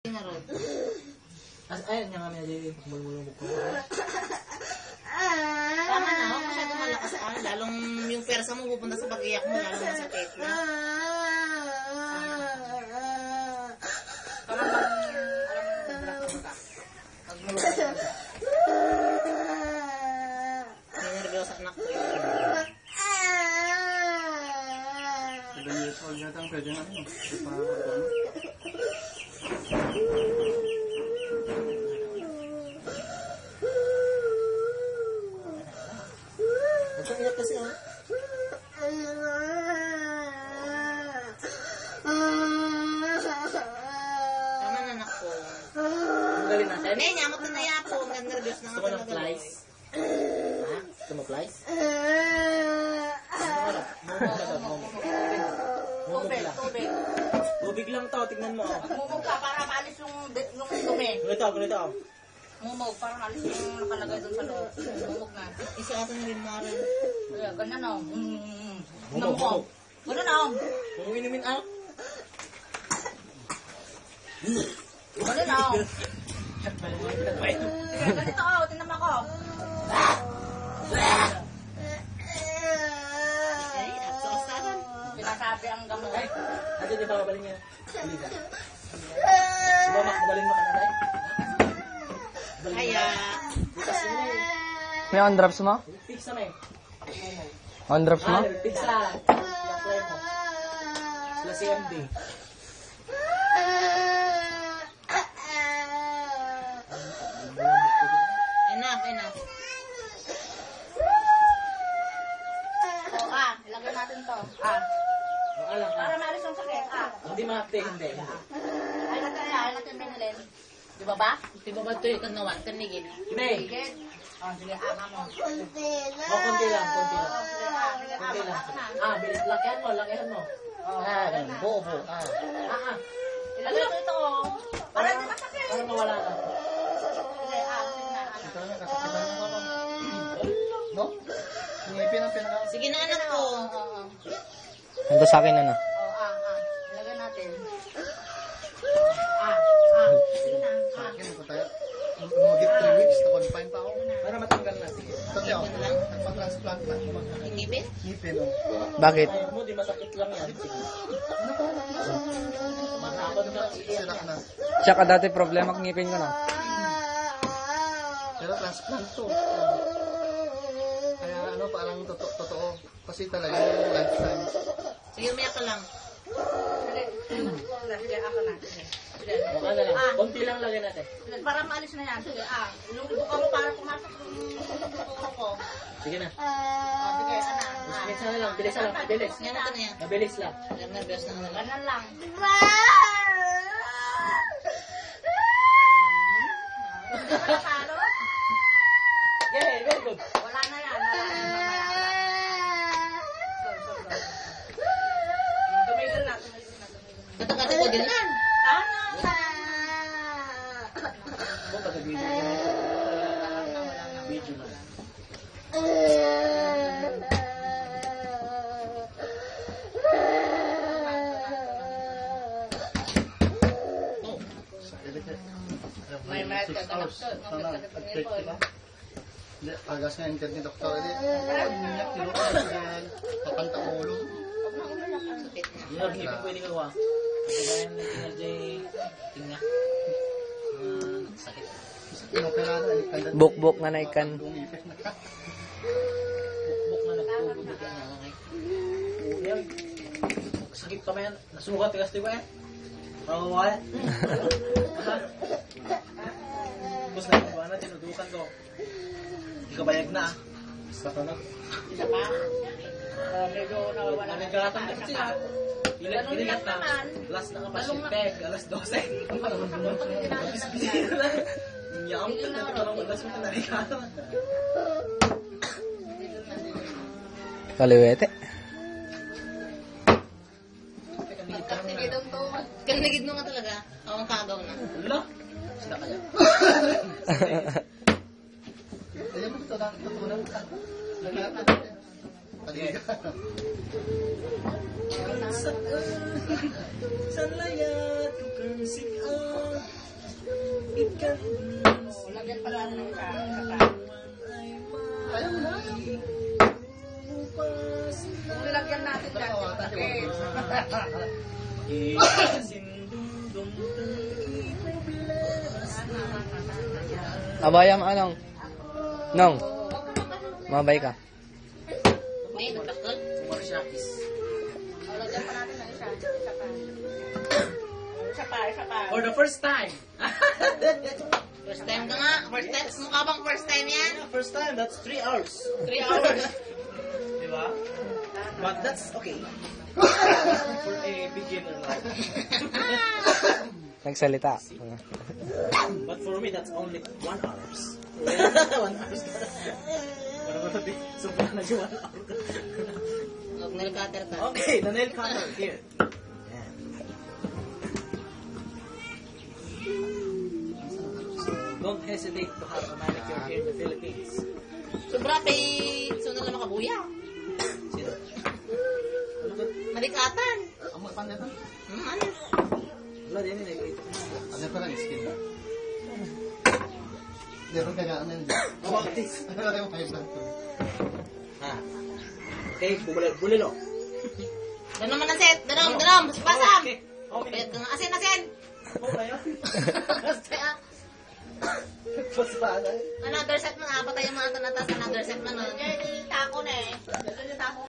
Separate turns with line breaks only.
Ayun nga kami na mulmulubog ko.
Tama na, huwag masyadong malakas lalong yung persa mo pupunta sa pag-iyak mo, lalong masakit na. May nervyos anak ko yun.
7 years old yata ang pwede na yun.
Nagpapilap kasi
Tama na anak ko.
Magaling natin.
May nyamot na nayapo, nervyos na nga
Gusto mo ng
talaga.
flies? Ha? Gusto mo flies?
Tubig.
Tubig lang to, tignan mo.
Mumog ka para maalis yung dumi.
Ganito.
Mumog para maalis yung nakalagay doon sa loob. Mumog na.
Isa ka na rin marin.
Kaya ganyan o.
Mumog.
Ganyan o.
Kung inumin out.
Ganyan o. Ganito o. Tingnan mo ako. Sinasabi ang gamot.
Ay, ate, di ba kabalin niya? Hindi ka. Sumamak, kabalin mo ka na, Nay.
Kaya,
Bukas yun na eh.
May on drops mo?
Fix na eh.
On drops mo?
Fix na. Apply mo. Sila si MD.
enough.
O ilagay natin to.
Alam ka.
Para maalis yung sakit.
Hindi ma-update, hindi.
Ay natin binilin. Di ba ba?
Di ba ba ito yung kanawan, kanigin?
May.
Sige. Sige, ama mo.
Konti lang. Konti lang. Bilis. Lakihan mo.
Buo.
Ilagay ko ito. Para di masakit.
Para mawala na.
No? Ngipin ang pinaka...
Sige na anak ko.
Ito sa akin na.
Ilagay natin.
Sige na. Sa akin, ito tayo. Umugit 3 weeks, na-confine pa ako.
Para matanggal na. Sige.
Ito tayo, nagpa-transplant na ako.
Inipin?
Ngipin, o.
Bakit?
Ayaw mo, di masakit lang yan. Sige. Matapon ka.
Sirak na.
Tsaka dati problema kung ngipin ko na.
Pero transplant to. Kaya parang totoo. Kasi talaga yung lifetime.
Sige, umiyak ka lang.
Sige, ako na.
Mukha na lang. Konti lang lagyan natin.
Para maalis na yan. Sige, inuubok ako para pumasok yung buko ko.
Sige na.
Sige,
Minsan na lang. Bilis lang. Bilis.
Yan na yan.
Mabilis lang.
Nervyos na nga lang.
Ganun lang. Talo?
Yeah, very good.
Wala na yan. Tumigil na.
Kato-kato ko din lang.
Kung pag-video na.
May mayat ka
6 hours. Sana, nag-check diba? Hindi, pagas nga yung ni doktor. Umiyak, tinukan, papanta ulo.
Hindi pa pwede gawa. Kasi gaya ng energy, tingnan. Sakit.
Inopera na, ikandan.
Buk-buk nga na ikan.
Umipit na ka.
Bukbuk na nagtubog yan. Okay. Sakit pa man. Nasukat kasi ko eh. Rawawala. Tapos nagagawa na, tinudukan ko. Hindi ka bayag na.
Sa kanak.
Isa pa? Medyo nawawala na.
Nagkakatan kasi siya. Iligat na. Last na kapasipeg. Alas 12. Bisbisira na. Yam. Nagkaroon ko. Last mo na narikata.
Kaliwete.
Kanigid mo nga talaga. Awang kagaw na.
Wala. Sila kaya.
Ayan mo ito lang. Tutunan ka.
Saan layat kung sikat
Lagyan pala ng isa.
Ayaw mo na.
Kung nilagyan natin dyan, okay.
Abayam anong? Nong. Mabay ka.
May nagtakal.
Marshakis.
Lagyan pa natin ng isa. Isa pa.
For the first time.
First time ka nga. First time. Mukha bang first time yan?
First time, that's 3 hours.
3 hours.
Diba? But that's okay. For a beginner like.
Nagsalita.
But for me, that's only 1 hours. 1 hours. Para matabi, sobrang na 1 hour.
Nail cutter ka.
Okay, the nail cutter here. Don't hesitate to have a manicure here in the Philippines.
Sobra kay sunod na makabuya.
Sino?
Malikatan.
Ang mga pandatan.
Ano?
Wala din yun eh.
Ano pa lang skin na? Meron ka nga ano yun.
About this.
Ano ka yung 5 lang to?
Ha? Okay, bulilo.
Danom naman ang set. Danom. Basam.
Okay. Okay.
Asin.
Okay.
Kaya,
Paspada.
another set mo na. Patay yung mga tanatas. Another set mo na.
Yan yung tako na eh. Yan yung tako.